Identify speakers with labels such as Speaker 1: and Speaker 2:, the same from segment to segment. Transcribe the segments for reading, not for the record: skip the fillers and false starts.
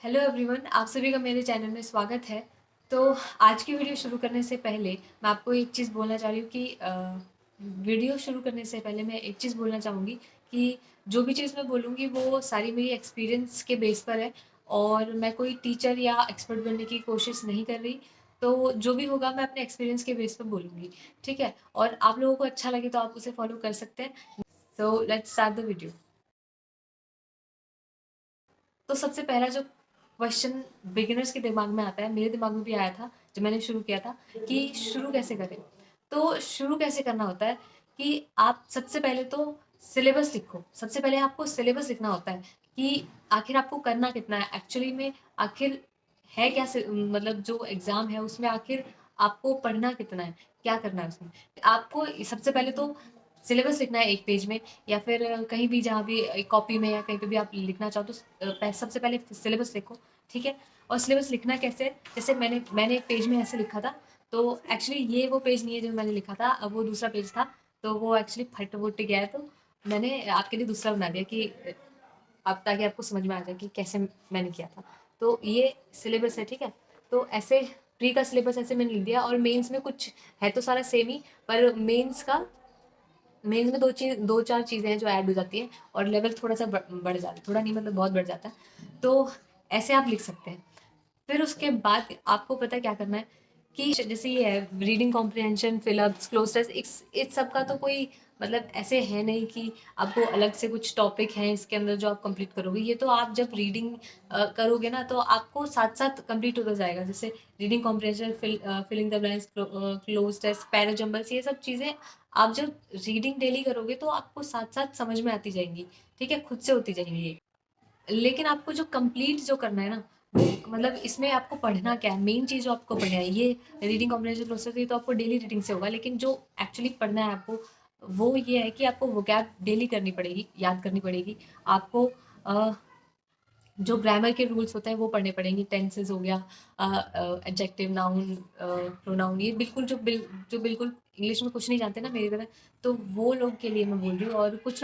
Speaker 1: Hello everyone, आप सभी का मेरे चैनल में स्वागत है। तो आज की वीडियो शुरू करने से पहले मैं आपको एक चीज़ बोलना चाह रही हूँ कि वीडियो शुरू करने से पहले मैं एक चीज़ बोलना चाहूँगी कि जो भी चीज़ मैं बोलूँगी वो सारी मेरी एक्सपीरियंस के बेस पर है और मैं कोई टीचर या एक्सपर्ट बनने की कोशिश नहीं कर रही। तो जो भी होगा मैं अपने एक्सपीरियंस के बेस पर बोलूँगी, ठीक है? और आप लोगों को अच्छा लगे तो आप उसे फॉलो कर सकते हैं। So let's start the video. तो सबसे पहला जो क्वेश्चन बिगिनर्स के दिमाग में आता है, मेरे दिमाग में भी आया था जब मैंने शुरू किया था कि शुरू कैसे करें। तो शुरू कैसे करना होता है कि आप सबसे पहले तो सिलेबस लिखो। सबसे पहले आपको सिलेबस लिखना होता है कि आखिर आपको करना कितना है एक्चुअली में। आखिर है क्या मतलब जो एग्जाम है उसमें आखिर आपको पढ़ना कितना है, क्या करना है उसमें। आपको सबसे पहले तो सिलेबस लिखना है एक पेज में या फिर कहीं भी जहाँ भी कॉपी में या कहीं पे भी आप लिखना चाहो तो सबसे पहले सिलेबस लिखो, ठीक है? और सिलेबस लिखना कैसे है, जैसे मैंने एक पेज में ऐसे लिखा था। तो एक्चुअली ये वो पेज नहीं है जो मैंने लिखा था, अब वो दूसरा पेज था। तो वो एक्चुअली फट वुट गया है, तो मैंने आपके लिए दूसरा बना दिया कि अब ताकि आपको समझ में आ जाए कि कैसे मैंने किया था। तो ये सिलेबस है, ठीक है? तो ऐसे प्री का सिलेबस ऐसे मैंने लिख दिया और मेंस में कुछ है तो सारा सेम ही, पर मेंस में दो चार चीज़ें हैं जो ऐड हो जाती हैं और लेवल थोड़ा सा बढ़ जाता है, थोड़ा नहीं मतलब बहुत बढ़ जाता है। तो ऐसे आप लिख सकते हैं। फिर उसके बाद आपको पता है क्या करना है कि जैसे ये है reading comprehension, fill ups, cloze test, इस सब का तो कोई मतलब ऐसे है नहीं कि आपको अलग से कुछ टॉपिक हैं इसके अंदर जो आप कंप्लीट करोगे। ये तो आप जब रीडिंग करोगे ना तो आपको साथ साथ कंप्लीट होता जाएगा। जैसे reading comprehension, filling the blanks, cloze test, parajumbles, ये सब चीज़ें आप जब रीडिंग डेली करोगे तो आपको साथ साथ समझ में आती जाएंगी, ठीक है? खुद से होती जाएंगी ये। लेकिन आपको जो कंप्लीट जो करना है ना, मतलब इसमें आपको पढ़ना क्या है, मेन चीज़ जो आपको पढ़ना है, ये रीडिंग कॉम्प्रिहेंशन प्रोसेस ये तो आपको डेली रीडिंग से होगा। लेकिन जो एक्चुअली पढ़ना है आपको वो ये है कि आपको वोकैब डेली करनी पड़ेगी, याद करनी पड़ेगी। आपको अ, जो ग्रामर के रूल्स होते हैं वो पढ़ने पड़ेंगे। टेंसेस हो गया, एडजेक्टिव, नाउन, प्रोनाउन, ये बिल्कुल जो बिल्कुल इंग्लिश में कुछ नहीं जानते ना मेरी तरह, तो वो लोग के लिए मैं बोल रही हूँ। और कुछ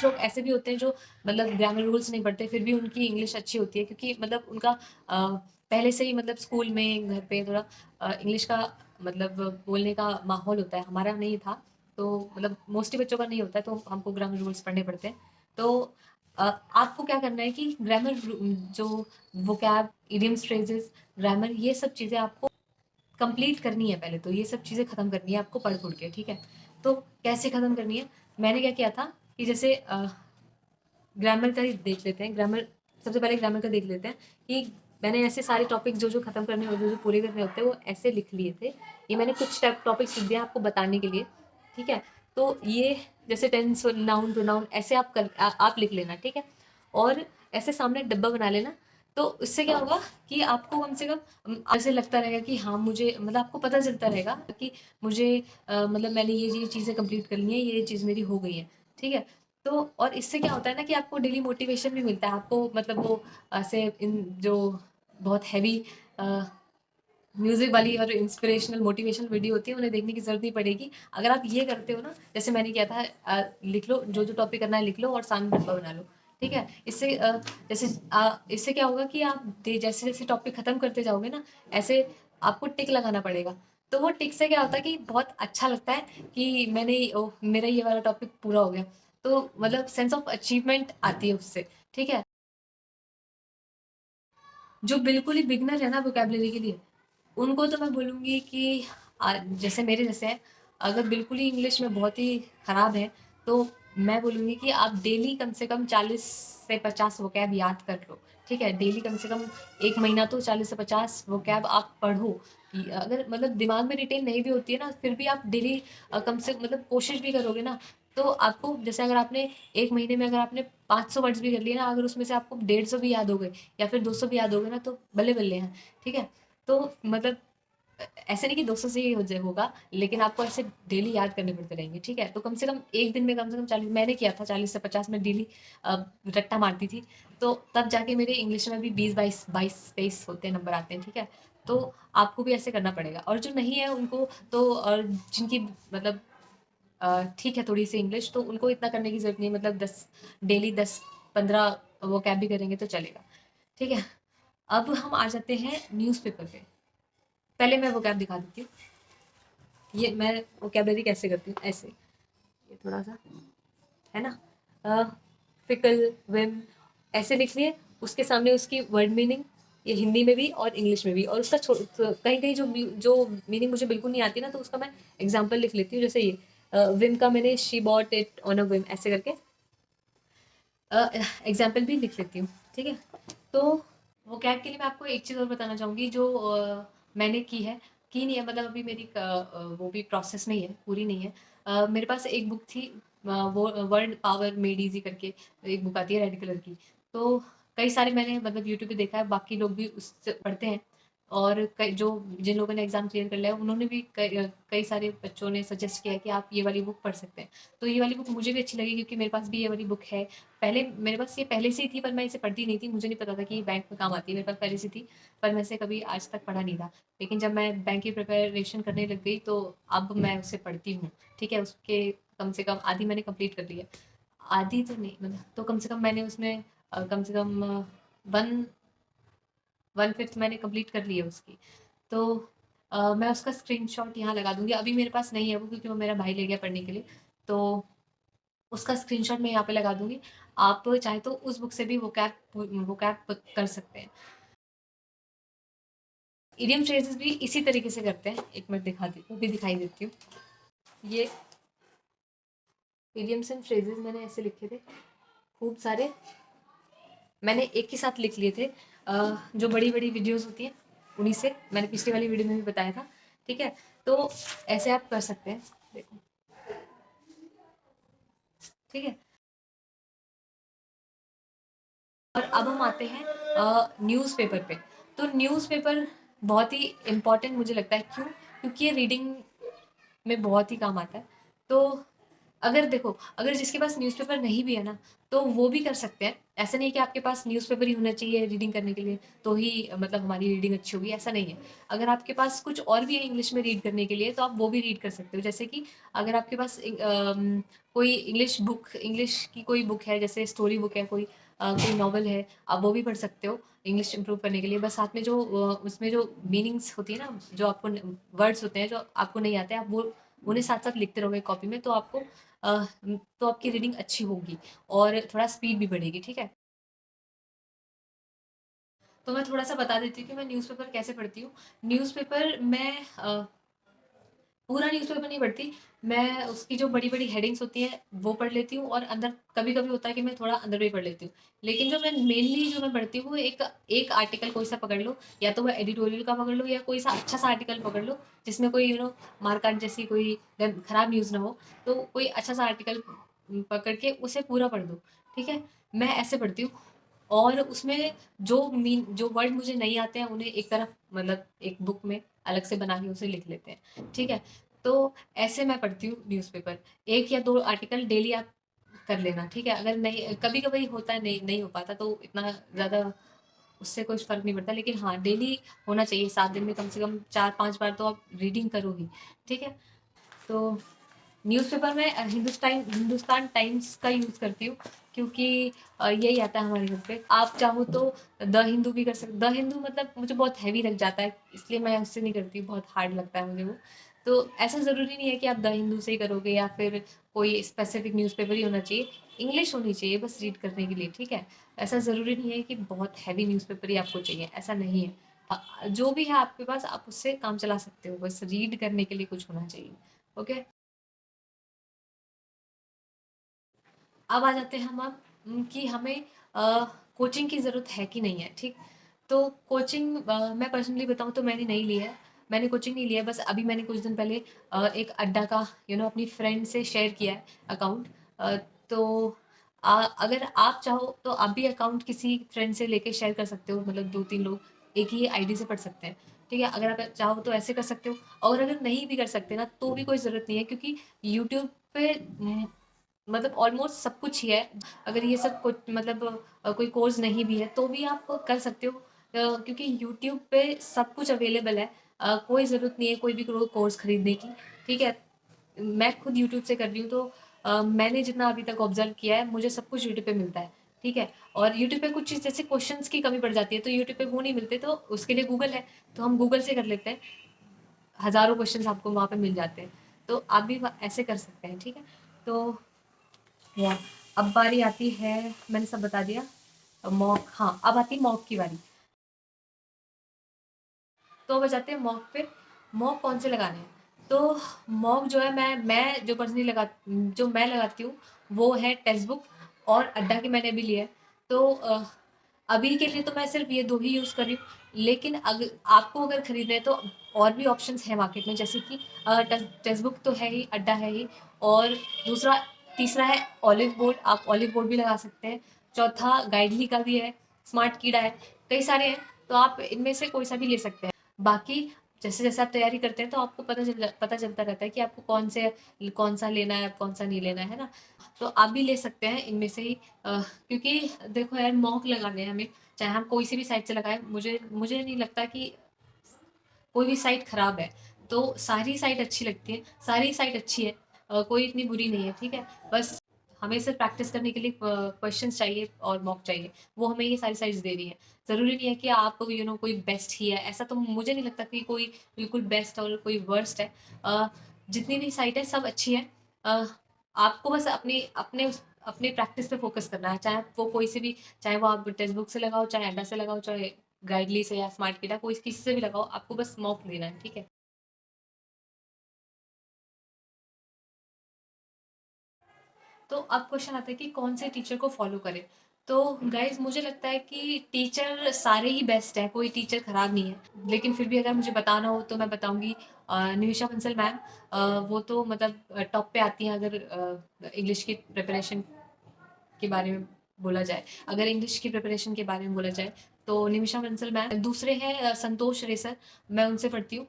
Speaker 1: लोग ऐसे भी होते हैं जो मतलब ग्रामर रूल्स नहीं पढ़ते फिर भी उनकी इंग्लिश अच्छी होती है, क्योंकि मतलब उनका पहले से ही मतलब स्कूल में घर पे थोड़ा इंग्लिश का मतलब बोलने का माहौल होता है। हमारा नहीं था, तो मतलब मोस्टली बच्चों का नहीं होता है, तो हमको ग्रामर रूल्स पढ़ने पड़ते हैं। तो आपको क्या करना है कि ग्रामर जो वोकैब, इडियम्स, फ्रेजेस, ग्रामर, ये सब चीज़ें आपको कंप्लीट करनी है। पहले तो ये सब चीज़ें खत्म करनी है आपको पढ़ पढ़ के, ठीक है? तो कैसे खत्म करनी है, मैंने क्या किया था कि जैसे ग्रामर का ही देख लेते हैं। ग्रामर सबसे पहले ग्रामर का देख लेते हैं कि मैंने ऐसे सारे टॉपिक जो जो खत्म करने होते, जो पूरे करने होते हैं, वो ऐसे लिख लिए थे। ये मैंने कुछ टॉपिक्स लिख दिए आपको बताने के लिए, ठीक है? तो ये जैसे टेंस, नाउन, प्रोनाउन, ऐसे आप लिख लेना, ठीक है? और ऐसे सामने डब्बा बना लेना। तो इससे क्या होगा कि आपको कम से कम ऐसे लगता रहेगा कि हाँ मुझे मतलब आपको पता चलता रहेगा कि मुझे मतलब मैंने ये चीज़ें कंप्लीट कर ली हैं, ये चीज़ मेरी हो गई है, ठीक है? तो और इससे क्या होता है ना कि आपको डेली मोटिवेशन भी मिलता है। आपको मतलब वो ऐसे इन जो बहुत हैवी म्यूजिक वाली और इंस्पिरेशनल मोटिवेशनल वीडियो होती है उन्हें देखने की जरूरत नहीं पड़ेगी। अगर आप ये करते हो ना जैसे मैंने किया था, लिख लो जो जो टॉपिक करना है, लिख लो और सामने डब्बा बना लो, ठीक है? इससे क्या होगा कि आप जैसे जैसे टॉपिक खत्म करते जाओगे ना, ऐसे आपको टिक लगाना पड़ेगा। तो वो टिक से क्या होता है कि बहुत अच्छा लगता है कि मेरा ये वाला टॉपिक पूरा हो गया। तो मतलब सेंस ऑफ अचीवमेंट आती है उससे, ठीक है? जो बिल्कुल ही बिगनर है ना वोकेबलरी के लिए, उनको तो मैं बोलूँगी कि जैसे मेरे जैसे हैं, अगर बिल्कुल ही इंग्लिश में बहुत ही खराब है, तो मैं बोलूँगी कि आप डेली कम से कम 40 से 50 वोकैब याद कर लो, ठीक है? डेली कम से कम 1 महीना तो 40 से 50 वोकैब आप पढ़ो। अगर मतलब दिमाग में रिटेन नहीं भी होती है ना, फिर भी आप डेली कम से मतलब कोशिश भी करोगे ना, तो आपको जैसे अगर आपने 1 महीने में अगर आपने 500 वर्ड्स भी कर लिए ना, अगर उसमें से आपको 150 भी याद हो गए या फिर 200 भी याद हो गए ना, तो बल्ले-बल्ले हैं, ठीक है? तो मतलब ऐसे नहीं कि 200 से ही हो जाए होगा, लेकिन आपको ऐसे डेली याद करने पड़ते रहेंगे, ठीक है? तो कम से कम 1 दिन में कम से कम 40, मैंने किया था 40 से 50 मैं डेली रट्टा मारती थी। तो तब जाके मेरे इंग्लिश में भी 20, 22, 22, 23 होते हैं, नंबर आते हैं, ठीक है? तो आपको भी ऐसे करना पड़ेगा। और जो नहीं है उनको तो जिनकी मतलब ठीक है थोड़ी सी इंग्लिश, तो उनको इतना करने की ज़रूरत नहीं है। मतलब 10 डेली 10-15 वो कैब भी करेंगे तो चलेगा, ठीक है? अब हम आ जाते हैं न्यूज़पेपर पे। पहले मैं वोकैब दिखा देती हूँ। ये मैं वोकैबलरी कैसे करती हूँ, ऐसे ये थोड़ा सा है ना, फिकल, विम, ऐसे लिख लिए, उसके सामने उसकी वर्ड मीनिंग, ये हिंदी में भी और इंग्लिश में भी, और उसका कहीं कहीं जो मीनिंग मुझे बिल्कुल नहीं आती ना, तो उसका मैं एग्जाम्पल लिख लेती हूँ। जैसे ये विम का मैंने she bought it on a Vim ऐसे करके एग्जाम्पल भी लिख लेती हूँ, ठीक है। तो वो कैट के लिए मैं आपको एक चीज़ और बताना चाहूँगी जो मैंने की नहीं है, मतलब अभी मेरी वो भी प्रोसेस में ही है, पूरी नहीं है। मेरे पास एक बुक थी, वो वर्ड पावर मेड इजी करके एक बुक आती है रेड कलर की। तो कई सारे मैंने मतलब यूट्यूब पे देखा है, बाकी लोग भी उससे पढ़ते हैं, और कई जो जिन लोगों ने एग्ज़ाम क्लियर कर लिया है, उन्होंने भी कई सारे बच्चों ने सजेस्ट किया है कि आप ये वाली बुक पढ़ सकते हैं। तो ये वाली बुक मुझे भी अच्छी लगी, क्योंकि मेरे पास भी ये वाली बुक है। पहले मेरे पास ये पहले से ही थी, पर मैं इसे पढ़ती नहीं थी, मुझे नहीं पता था कि ये बैंक में काम आती है, मेरे पास पहले से थी, पर मैं इसे कभी आज तक पढ़ा नहीं था। लेकिन जब मैं बैंक की प्रिपरेशन करने लग गई, तो अब मैं उसे पढ़ती हूँ, ठीक है। उसके कम से कम आधी मैंने कंप्लीट कर ली है, आधी तो नहीं मतलब, तो कम से कम मैंने उसमें कम से कम वन वन फिफ्थ मैंने कंप्लीट कर ली है उसकी। तो मैं उसका स्क्रीनशॉट यहाँ लगा दूंगी, अभी मेरे पास नहीं है वो, क्योंकि वो मेरा भाई ले गया पढ़ने के लिए। तो उसका स्क्रीनशॉट मैं यहाँ पे लगा दूंगी, आप चाहे तो उस बुक से भी वो कैप कर सकते हैं। इडियम फ्रेजेस भी इसी तरीके से करते हैं, एक मिनट वो भी दिखाई देती हूँ। ये इडियम्स एंड फ्रेजेस मैंने ऐसे लिखे थे खूब सारे, मैंने एक के साथ लिख लिए थे। जो बड़ी बड़ी वीडियोस होती हैं उन्हीं से, मैंने पिछली वाली वीडियो में भी बताया था, ठीक है। तो ऐसे आप कर सकते हैं, देखो, ठीक है। और अब हम आते हैं न्यूज़पेपर पे। तो न्यूज़पेपर बहुत ही इम्पोर्टेंट मुझे लगता है, क्यों? क्योंकि ये रीडिंग में बहुत ही काम आता है। तो अगर देखो, अगर जिसके पास न्यूज़पेपर नहीं भी है ना, तो वो भी कर सकते हैं। ऐसा नहीं है कि आपके पास न्यूज़पेपर ही होना चाहिए रीडिंग करने के लिए, तो ही मतलब हमारी रीडिंग अच्छी होगी, ऐसा नहीं है। अगर आपके पास कुछ और भी है इंग्लिश में रीड करने के लिए, तो आप वो भी रीड कर सकते हो। जैसे कि अगर आपके पास कोई इंग्लिश की कोई बुक है, जैसे स्टोरी बुक है, कोई नॉवल है, आप वो भी पढ़ सकते हो इंग्लिश इंप्रूव करने के लिए। बस साथ में जो उसमें जो मीनिंग्स होती है ना, जो आपको वर्ड्स होते हैं जो आपको नहीं आते, आप वो उन्हें साथ साथ लिखते रहोगे कॉपी में, तो तो आपकी रीडिंग अच्छी होगी और थोड़ा स्पीड भी बढ़ेगी, ठीक है। तो मैं थोड़ा सा बता देती हूँ कि मैं न्यूज़पेपर कैसे पढ़ती हूँ। न्यूज़पेपर मैं पूरा न्यूज़पेपर नहीं पढ़ती, मैं उसकी जो बड़ी-बड़ी हेडिंग्स होती हैं, वो पढ़ लेती हूँ, और अंदर कभी-कभी होता है कि मैं थोड़ा अंदर भी पढ़ लेती हूँ। लेकिन जो मैं पढ़ती हूँ, वो एक एक आर्टिकल कोई-सा पकड़ लो, या तो वो एडिटोरियल का पकड़ लो, या कोई-सा अच्छा-सा आर्टिकल पकड़ लो, जिसमें कोई मारकाट जैसी कोई खराब न्यूज़ ना हो, तो कोई अच्छा-सा आर्टिकल पकड़ के उसे पूरा पढ़ दो, ठीक है? मैं ऐसे पढ़ती हूँ, और उसमें जो वर्ड मुझे नहीं आते हैं, उन्हें एक तरफ मतलब एक बुक में अलग से बना के उसे लिख लेते हैं, ठीक है। तो ऐसे मैं पढ़ती हूँ न्यूज़पेपर, एक या दो आर्टिकल डेली आप कर लेना, ठीक है। अगर नहीं, कभी कभी होता है नहीं नहीं हो पाता, तो इतना ज़्यादा उससे कुछ फर्क नहीं पड़ता, लेकिन हाँ, डेली होना चाहिए, 7 दिन में कम से कम 4-5 बार तो आप रीडिंग करो ही, ठीक है। तो न्यूज़पेपर में हिंदुस्तान टाइम्स का यूज़ करती हूँ, क्योंकि यही आता है हमारे घर पे। आप चाहो तो द हिंदू भी कर सकते, द हिंदू मतलब मुझे बहुत हैवी लग जाता है, इसलिए मैं उससे नहीं करती, बहुत हार्ड लगता है मुझे वो। तो ऐसा ज़रूरी नहीं है कि आप द हिंदू से ही करोगे, या फिर कोई स्पेसिफिक न्यूज़पेपर ही होना चाहिए, इंग्लिश होनी चाहिए बस रीड करने के लिए, ठीक है। ऐसा ज़रूरी नहीं है कि बहुत हैवी न्यूज़पेपर ही आपको चाहिए, ऐसा नहीं है। जो भी है आपके पास, आप उससे काम चला सकते हो, बस रीड करने के लिए कुछ होना चाहिए, ओके। अब आ जाते हैं हम अब कि हमें कोचिंग की ज़रूरत है कि नहीं है, ठीक। तो कोचिंग मैं पर्सनली बताऊँ तो मैंने नहीं ली है, मैंने कोचिंग नहीं लिया है, बस अभी मैंने कुछ दिन पहले एक अड्डा का अपनी फ्रेंड से शेयर किया है अकाउंट। तो अगर आप चाहो तो आप भी अकाउंट किसी फ्रेंड से लेके शेयर कर सकते हो, मतलब 2-3 लोग एक ही आईडी से पढ़ सकते हैं, ठीक है। अगर आप चाहो तो ऐसे कर सकते हो, और अगर नहीं भी कर सकते ना, तो भी कोई ज़रूरत नहीं है, क्योंकि यूट्यूब पे मतलब ऑलमोस्ट सब कुछ ही है। अगर ये सब कुछ मतलब कोई कोर्स नहीं भी है, तो भी आप कर सकते हो, क्योंकि यूट्यूब पे सब कुछ अवेलेबल है। कोई ज़रूरत नहीं है कोई भी कोर्स खरीदने की, ठीक है। मैं खुद यूट्यूब से कर रही हूँ, तो मैंने जितना अभी तक ऑब्जर्व किया है, मुझे सब कुछ यूट्यूब पे मिलता है। ठीक है। और यूट्यूब पे कुछ चीज़ जैसे क्वेश्चंस की कमी पड़ जाती है, तो यूट्यूब पे वो नहीं मिलते, तो उसके लिए गूगल है, तो हम गूगल से कर लेते हैं। हज़ारों क्वेश्चंस आपको वहाँ पे मिल जाते हैं, तो आप भी ऐसे कर सकते हैं, ठीक है। तो या अब बारी आती है, मैंने सब बता दिया। मॉक, हाँ, अब आती है मॉक की बारी। तो अब आ जाते हैं मॉक पे। मॉक कौन से लगाने हैं? तो मॉक जो है, मैं जो पर्सनली जो मैं लगाती हूँ वो है टेक्स्ट बुक और अड्डा की मैंने अभी लिया है। तो अभी के लिए तो मैं सिर्फ ये 2 ही यूज़ कर रही हूँ, लेकिन आपको अगर खरीदना है तो और भी ऑप्शंस हैं मार्केट में, जैसे कि टेक्स्ट बुक तो है ही, अड्डा है ही, और तीसरा है ऑलिव बोर्ड, आप ऑलिव बोर्ड भी लगा सकते हैं। चौथा गाइडली का भी है, स्मार्ट कीड़ा है, कई सारे हैं, तो आप इनमें से कोई सा भी ले सकते हैं। बाकी जैसे-जैसे आप तैयारी करते हैं तो आपको पता चलता रहता है कि आपको कौन-सा लेना है, कौन-सा नहीं लेना है ना? तो आप भी ले सकते हैं इनमें से ही, क्योंकि देखो यार, मॉक लगाने हैं हमें, चाहे हम कोई सी भी साइट से लगाएँ, मुझे नहीं लगता कि कोई भी साइट खराब है। तो सारी साइट अच्छी लगती है, सारी साइट अच्छी है, कोई इतनी बुरी नहीं है, ठीक है? बस हमें सिर्फ प्रैक्टिस करने के लिए क्वेश्चंस चाहिए और मॉक चाहिए, वो हमें ये सारी साइट्स दे रही हैं। ज़रूरी नहीं है कि आप कोई बेस्ट ही है, ऐसा तो मुझे नहीं लगता कि कोई बिल्कुल बेस्ट और कोई वर्स्ट है। जितनी भी साइट है सब अच्छी है। अ, आपको बस अपने प्रैक्टिस पे फ़ोकस करना है, चाहे वो आप टेक्स्ट बुक से लगाओ, चाहे अड्डा से लगाओ, चाहे गाइडली से या स्मार्ट किटा, कोई किसी से भी लगाओ, आपको बस मॉक देना है, ठीक है? तो अब क्वेश्चन आता है कि कौन से टीचर को फॉलो करें। तो गाइज, मुझे लगता है कि टीचर सारे ही बेस्ट हैं, कोई टीचर खराब नहीं है, लेकिन फिर भी अगर मुझे बताना हो तो मैं बताऊंगी निमिषा बंसल मैम। वो तो मतलब टॉप पे आती हैं, अगर इंग्लिश की प्रिपरेशन के बारे में बोला जाए, अगर इंग्लिश की प्रिपरेशन के बारे में बोला जाए, तो निमिषा बंसल मैम। दूसरे हैं संतोष रेसर, मैं उनसे पढ़ती हूँ।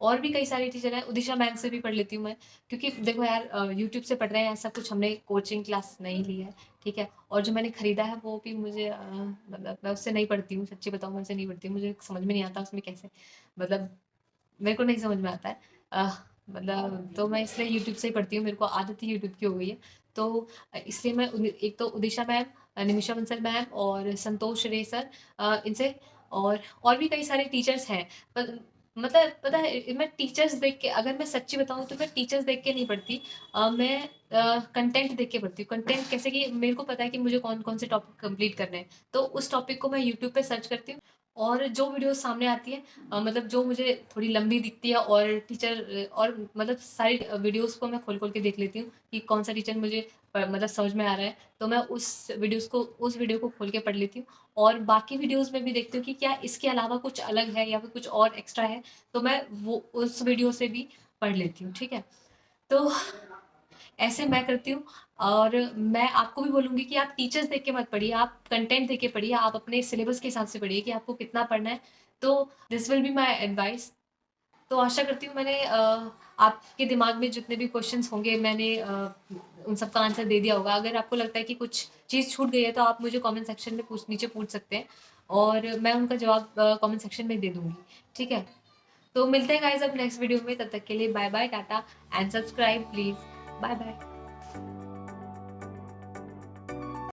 Speaker 1: और भी कई सारे टीचर हैं, उदिशा मैम से भी पढ़ लेती हूँ मैं, क्योंकि देखो यार, यूट्यूब से पढ़ रहे हैं, ऐसा कुछ हमने कोचिंग क्लास नहीं ली है, ठीक है। और जो मैंने खरीदा है वो भी मुझे मतलब मैं उससे नहीं पढ़ती हूँ, सच्ची बताऊँ, मैं उससे नहीं पढ़ती हूँ, मुझे समझ में नहीं आता उसमें कैसे, मतलब मेरे को नहीं समझ में आता है। मतलब तो मैं इसलिए यूट्यूब से ही पढ़ती हूँ, मेरे को आदत ही यूट्यूब की हो गई है। तो इसलिए मैं एक तो उदिशा मैम, निमिषा बंसल मैम और संतोष रे सर, इनसे, और भी कई सारे टीचर्स हैं। पर मतलब पता है, मैं टीचर्स देख के, अगर मैं सच्ची बताऊँ तो मैं टीचर्स देख के नहीं पढ़ती। मैं कंटेंट देख के पढ़ती हूँ। कंटेंट कैसे कि मेरे को पता है कि मुझे कौन-कौन से टॉपिक कंप्लीट करने हैं, तो उस टॉपिक को मैं यूट्यूब पे सर्च करती हूँ, और जो वीडियो सामने आती है, मतलब जो मुझे थोड़ी लंबी दिखती है, और और मतलब सारी वीडियोस को मैं खोल खोल के देख लेती हूँ कि कौन सा टीचर मुझे मतलब समझ में आ रहा है, तो मैं उस वीडियो को खोल के पढ़ लेती हूँ। और बाकी वीडियोस में भी देखती हूँ कि क्या इसके अलावा कुछ अलग है या फिर कुछ और एक्स्ट्रा है, तो मैं वो उस वीडियो से भी पढ़ लेती हूँ, ठीक है। तो ऐसे मैं करती हूँ। और मैं आपको भी बोलूँगी कि आप टीचर्स देख के मत पढ़िए, आप कंटेंट देख के पढ़िए, आप अपने सिलेबस के हिसाब से पढ़िए कि आपको कितना पढ़ना है। तो this will be my advice. तो आशा करती हूँ मैंने आपके दिमाग में जितने भी क्वेश्चंस होंगे, मैंने उन सब का आंसर दे दिया होगा। अगर आपको लगता है कि कुछ चीज़ छूट गई है, तो आप मुझे कमेंट सेक्शन में नीचे पूछ सकते हैं, और मैं उनका जवाब कमेंट सेक्शन में दे दूँगी, ठीक है? तो मिलते हैं गाइस अब नेक्स्ट वीडियो में, तब तक के लिए bye bye, tata and subscribe please. Bye bye.